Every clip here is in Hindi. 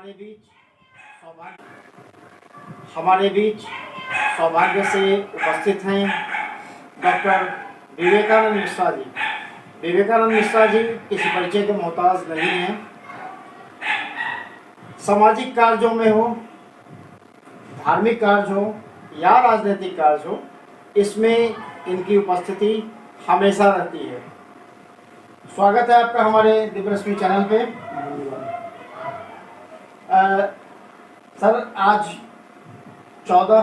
हमारे बीच सौभाग्य से उपस्थित हैं डॉक्टर विवेकानंद मिश्रा जी। विवेकानंद मिश्रा जी किसी परिचय के मोहताज नहीं हैं। सामाजिक कार्यों में हो, धार्मिक कार्य हो या राजनीतिक कार्य हो, इसमें इनकी उपस्थिति हमेशा रहती है। स्वागत है आपका हमारे दिव्यरश्मि चैनल पे। सर, आज 14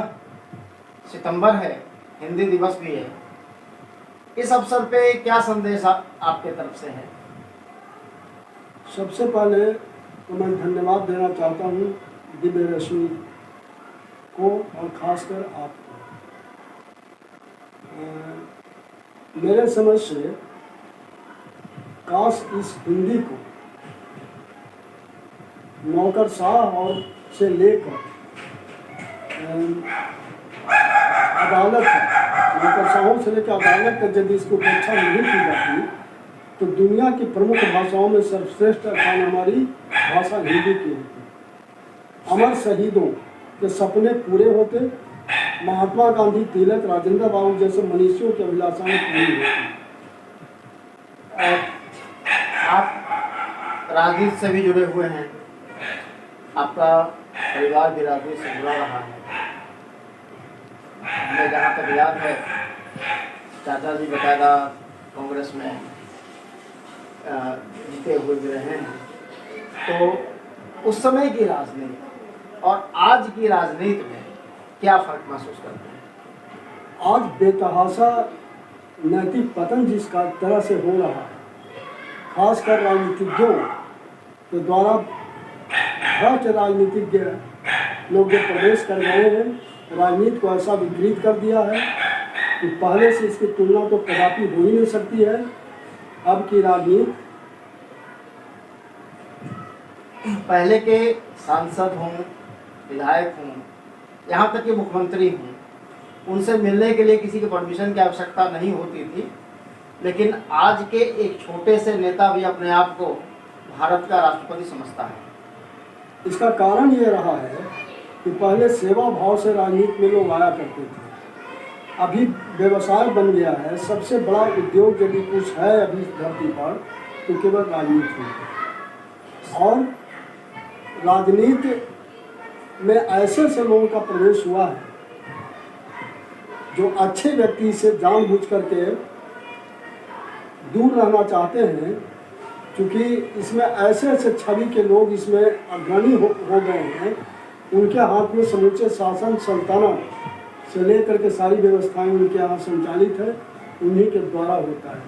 सितंबर है, हिंदी दिवस भी है। इस अवसर पे क्या संदेश आपके तरफ से है? सबसे पहले तो मैं धन्यवाद देना चाहता हूँ दिव्यरश्मि को और खासकर आपको। मेरे समझ से काश इस हिंदी को नौकरशाह और से लेकर अदालत, नौकरशाहों से लेकर अदालत तक यदि इसको उपेक्षा नहीं की जाती तो दुनिया की प्रमुख भाषाओं में सर्वश्रेष्ठ स्थान हमारी भाषा हिंदी की होती। अमर शहीदों के सपने पूरे होते, महात्मा गांधी, तिलक, राजेंद्र बाबू जैसे मनीषियों की अभिलाषाएं पूरी होती। आप राजनीति से भी जुड़े हुए हैं, आपका परिवार भी राजनीति से जुड़ा रहा है। हमें जहाँ तक याद है, चाचा जी बकायदा कांग्रेस में जीते हुए भी रहे हैं। तो उस समय की राजनीति और आज की राजनीति में क्या फर्क महसूस करते हैं? आज बेतहाशा नैतिक पतन जिसका तरह से हो रहा है, खासकर राजनीतिज्ञों के द्वारा भ्रष्ट राजनीतिज्ञ लोग जो प्रवेश कर गए हैं, राजनीति को ऐसा विकृत कर दिया है कि पहले से इसकी तुलना तो कदापि हो ही नहीं सकती है। अब की राजनीति, पहले के सांसद हों, विधायक हों, यहाँ तक कि मुख्यमंत्री हों, उनसे मिलने के लिए किसी की परमिशन की आवश्यकता नहीं होती थी। लेकिन आज के एक छोटे से नेता भी अपने आप को भारत का राष्ट्रपति समझता है। इसका कारण ये रहा है कि पहले सेवा भाव से राजनीति में लोग आया करते थे, अभी व्यवसाय बन गया है। सबसे बड़ा उद्योग यदि कुछ है अभी धरती पर तो केवल राजनीति है। और राजनीति में ऐसे लोगों का प्रवेश हुआ है जो अच्छे व्यक्ति से जानबूझ करके दूर रहना चाहते हैं, क्योंकि इसमें ऐसे छवि के लोग इसमें अग्रणी हो गए हैं। उनके हाथ में समूचे शासन, सल्तनत से लेकर के सारी व्यवस्थाएं उनके यहाँ संचालित है, उन्हीं के द्वारा होता है।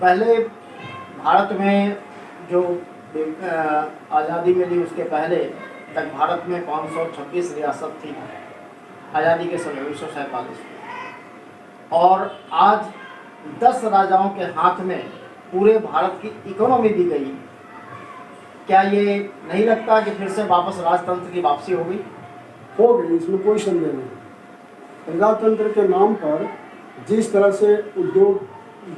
पहले भारत में जो आज़ादी मिली उसके पहले तक भारत में 526 रियासत थी आज़ादी के समय 1947 में, और आज 10 राजाओं के हाथ में पूरे भारत की इकोनॉमी दी गई। क्या ये नहीं लगता कि फिर से वापस राजतंत्र की वापसी हो गई? हो गई, इसमें कोई संदेह नहीं। प्रजातंत्र के नाम पर जिस तरह से उद्योग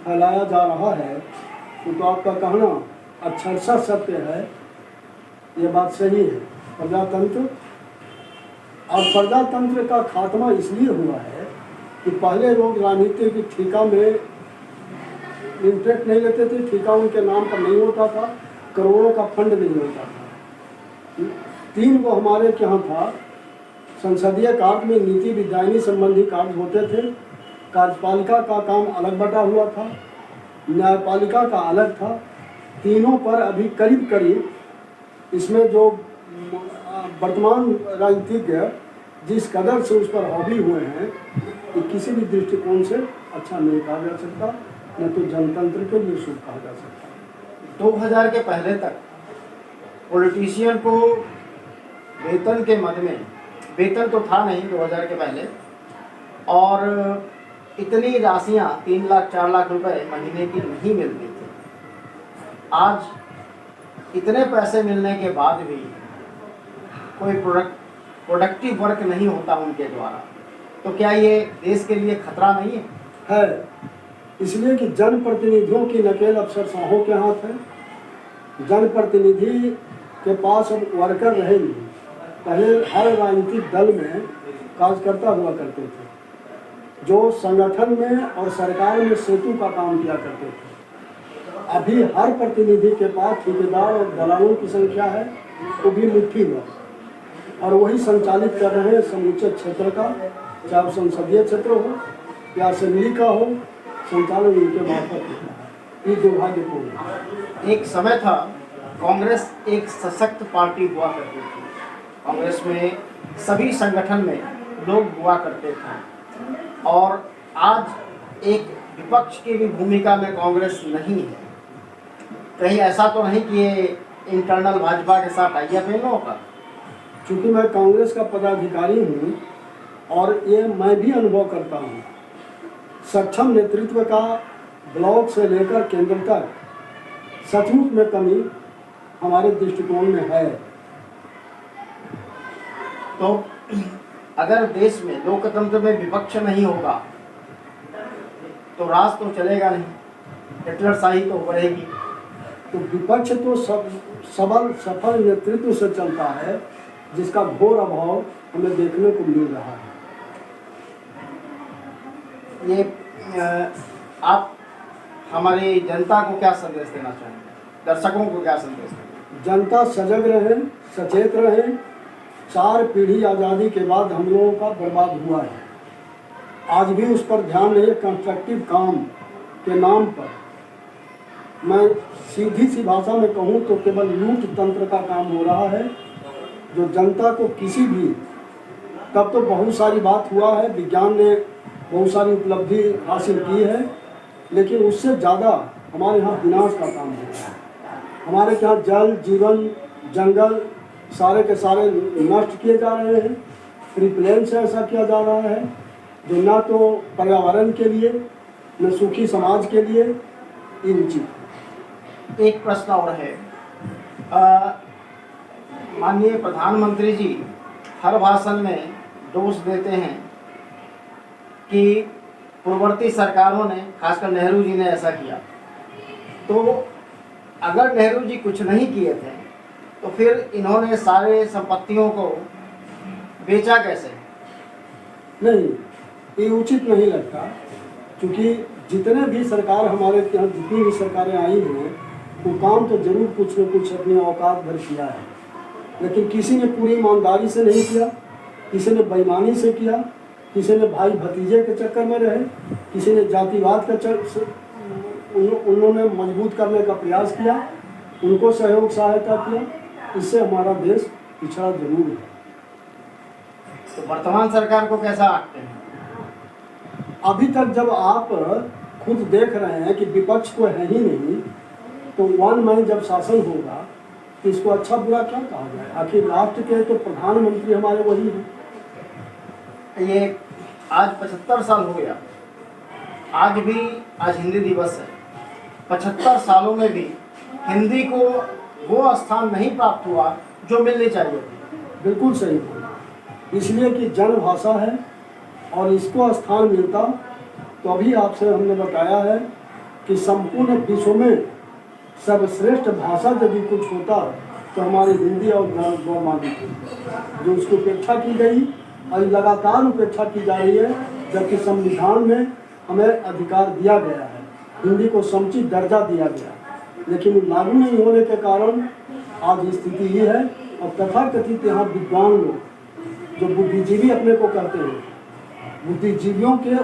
फैलाया जा रहा है, तो आपका कहना अक्षरशः सत्य है, ये बात सही है। प्रजातंत्र का खात्मा इसलिए हुआ है कि पहले लोग राजनीति की ठेका में इंटरेस्ट नहीं लेते थे, ठेका उनके नाम पर नहीं होता था, करोड़ों का फंड नहीं होता था। 3 को हमारे यहाँ था, संसदीय कार्य में नीति विधायनी संबंधी कार्य होते थे, कार्यपालिका का काम अलग बटा हुआ था, न्यायपालिका का अलग था। तीनों पर अभी करीब करीब इसमें जो वर्तमान राजनीतिज्ञ जिस कदर से उस पर हावी हुए हैं कि किसी भी दृष्टिकोण से अच्छा नहीं कहा जा सकता, न तो जनतंत्र के लिए शुभ कहा जा सकता। 2000 के पहले तक पॉलिटिशियन को वेतन के मद में, वेतन तो था नहीं 2000 के पहले, और इतनी राशियां 3 लाख 4 लाख रुपए महीने की नहीं मिलती थी। आज इतने पैसे मिलने के बाद भी कोई प्रोडक्टिव वर्क नहीं होता उनके द्वारा, तो क्या ये देश के लिए खतरा नहीं है? इसलिए कि जनप्रतिनिधियों की नकेल अफसरशाहों के हाथ है। जनप्रतिनिधि के पास अब वर्कर रहे नहीं। पहले हर राजनीतिक दल में कार्यकर्ता हुआ करते थे जो संगठन में और सरकार में सेतु का काम किया करते थे। अभी हर प्रतिनिधि के पास ठेकेदार और दलालों की संख्या है, वो भी मुट्ठी में, और वही संचालित कर रहे हैं समूचे क्षेत्र का, चाहे संसदीय क्षेत्र हो या असेंबली का हो, संचालन उनके मार्फत होता है। ये दुर्भाग्यपूर्ण है। एक समय था कांग्रेस एक सशक्त पार्टी हुआ करती थी, कांग्रेस में सभी संगठन में लोग हुआ करते थे, और आज एक विपक्ष की भी भूमिका में कांग्रेस नहीं है। कहीं ऐसा तो नहीं कि ये इंटरनल भाजपा के साथ टाइप है लोगों का? चूँकि मैं कांग्रेस का पदाधिकारी हूँ और ये मैं भी अनुभव करता हूँ, सक्षम नेतृत्व का ब्लॉक से लेकर केंद्र तक सचमुच में कमी हमारे दृष्टिकोण में है। तो अगर देश में लोकतंत्र में विपक्ष नहीं होगा तो राज तो चलेगा नहीं, हिटलरशाही तो बढ़ेगी। तो विपक्ष तो सबल सफल नेतृत्व से चलता है, जिसका घोर अभाव हमें देखने को मिल रहा है। ये आप हमारी जनता को क्या संदेश देना चाहेंगे, दर्शकों को क्या संदेश देंगे? जनता सजग रहे, सचेत रहे। 4 पीढ़ी आज़ादी के बाद हम लोगों का बर्बाद हुआ है, आज भी उस पर ध्यान नहीं। कंस्ट्रक्टिव काम के नाम पर, मैं सीधी सी भाषा में कहूँ तो केवल लूट तंत्र का काम हो रहा है, जो जनता को किसी भी, तब तो बहुत सारी बात हुआ है, विज्ञान ने बहुत सारी उपलब्धि हासिल की है, लेकिन उससे ज़्यादा हमारे यहाँ विनाश का काम हो रहा है। हमारे यहाँ जल, जीवन, जंगल सारे के सारे नष्ट किए जा रहे हैं। रिप्लेन से ऐसा किया जा रहा है जो ना तो पर्यावरण के लिए न सुखी समाज के लिए ये उचित। एक प्रश्न और है, माननीय प्रधानमंत्री जी हर भाषण में दोष देते हैं कि पूर्ववर्ती सरकारों ने, खासकर नेहरू जी ने ऐसा किया। तो अगर नेहरू जी कुछ नहीं किए थे तो फिर इन्होंने सारे संपत्तियों को बेचा कैसे? नहीं, ये उचित नहीं लगता, क्योंकि जितने भी सरकार हमारे यहाँ, जितनी भी सरकारें आई हैं, वो काम तो जरूर कुछ न कुछ अपनी औकात भर किया है, लेकिन किसी ने पूरी ईमानदारी से नहीं किया, किसी ने बेईमानी से किया, किसी ने भाई भतीजे के चक्कर में रहे, किसी ने जातिवाद का उन्होंने मजबूत करने का प्रयास किया, उनको सहयोग सहायता किया। इससे हमारा देश पिछड़ा जरूर है। तो वर्तमान सरकार को कैसा आंकते हैं? अभी तक जब आप खुद देख रहे हैं कि विपक्ष को है ही नहीं, तो वन मैन जब शासन होगा तो इसको अच्छा बुरा क्या कहा जाए? आखिर राष्ट्र के तो प्रधानमंत्री हमारे वही हैं। ये आज 75 साल हो गया, आज हिंदी दिवस है। 75 सालों में भी हिंदी को वो स्थान नहीं प्राप्त हुआ जो मिलनी चाहिए थी। बिल्कुल सही बोला, इसलिए कि जन भाषा है और इसको स्थान मिलता तो अभी आपसे हमने बताया है कि संपूर्ण विश्व में सर्वश्रेष्ठ भाषा यदि कुछ होता तो हमारी हिंदी और गौरवान्वित होती, जो उसकी उपेक्षा की गई और लगातार उपेक्षा की जा रही है, जबकि संविधान में हमें अधिकार दिया गया है, हिंदी को समुचित दर्जा दिया गया, लेकिन लागू नहीं होने के कारण आज स्थिति ये है। और तथाकथित यहाँ विद्वान लोग जो बुद्धिजीवी अपने को कहते हैं, बुद्धिजीवियों के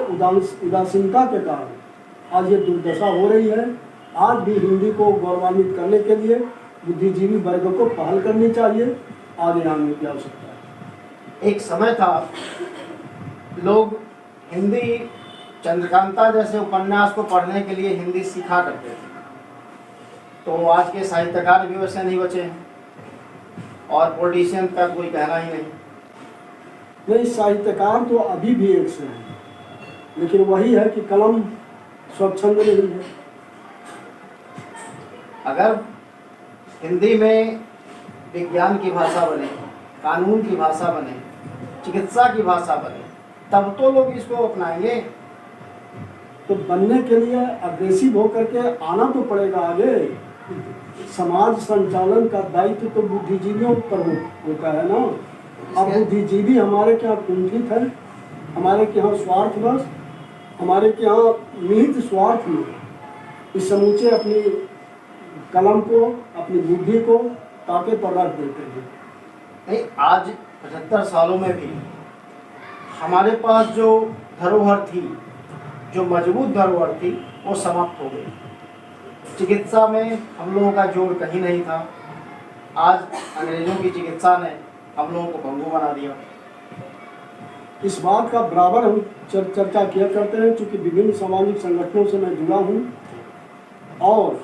उदासीनता के कारण आज ये दुर्दशा हो रही है। आज भी हिंदी को गौरवान्वित करने के लिए बुद्धिजीवी वर्ग को पहल करनी चाहिए, आगे आने की आवश्यकता है। एक समय था लोग हिंदी चंद्रकांता जैसे उपन्यास को पढ़ने के लिए हिंदी सीखा करते थे, तो आज के साहित्यकार भी वैसे नहीं बचे हैं और पॉलिटिशियन का कोई कहना ही नहीं। साहित्यकार तो अभी भी एक से हैं, लेकिन वही है कि कलम स्वच्छंद नहीं है। अगर हिंदी में विज्ञान की भाषा बने, कानून की भाषा बने, चिकित्सा की भाषा बने, तब तो लोग इसको अपनाएंगे। तो बनने के लिए अग्रेसिव होकर के आना तो पड़ेगा आगे। समाज संचालन का दायित्व तो बुद्धिजीवियों पर होता है ना। अब बुद्धिजीवी हमारे के यहाँ कुंठित है, हमारे के यहाँ स्वार्थवश, हमारे के यहाँ निहित स्वार्थ में इस समूचे अपनी कलम को, अपनी बुद्धि को ताके पर रख देते हैं। नहीं, आज 75 सालों में भी हमारे पास जो धरोहर थी, जो मजबूत धरोहर थी, वो समाप्त हो गई। चिकित्सा में हम लोगों का जोर कहीं नहीं था। आज अंग्रेजों की चिकित्सा ने हम लोगों को भंगू बना दिया। इस बात का बराबर हम चर्चा किया करते हैं, क्योंकि विभिन्न सामाजिक संगठनों से मैं जुड़ा हूँ और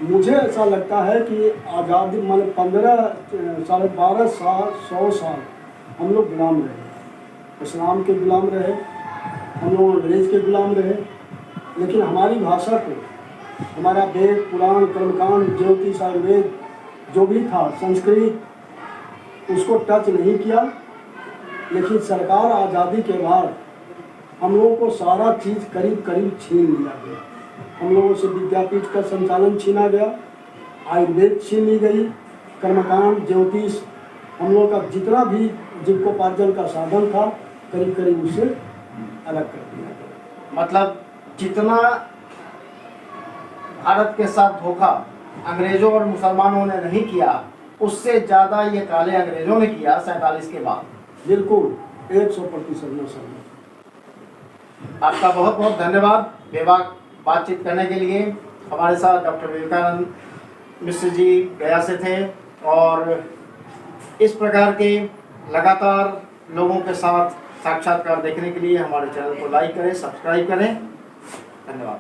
मुझे ऐसा लगता है कि आज़ादी मान 12 साल 100 साल हम लोग गुलाम रहे, इस्लाम के गुलाम रहे, हम लोग अंग्रेज के गुलाम रहे, लेकिन हमारी भाषा को, हमारा वेद पुराण कर्मकांड ज्योतिष आयुर्वेद जो भी था, संस्कृत, उसको टच नहीं किया। लेकिन सरकार आज़ादी के बाद हम लोगों को सारा चीज़ करीब करीब छीन लिया गया। हम लोगों से विद्यापीठ का संचालन छीना गया, आयुर्वेद छीन ली गई, कर्मकांड ज्योतिष, हम लोगों का जितना भी जीविकोपार्जन का साधन था करीब करीब उसे अलग कर दिया गया। मतलब जितना भारत के साथ धोखा अंग्रेजों और मुसलमानों ने नहीं किया, उससे ज़्यादा ये काले अंग्रेजों ने किया 47 के बाद। बिल्कुल 100% मैं सहमत। आपका बहुत बहुत धन्यवाद बेबाक बातचीत करने के लिए। हमारे साथ डॉक्टर विवेकानंद मिश्र जी गया से थे और इस प्रकार के लगातार लोगों के साथ साक्षात्कार देखने के लिए हमारे चैनल को लाइक करें, सब्सक्राइब करें। धन्यवाद।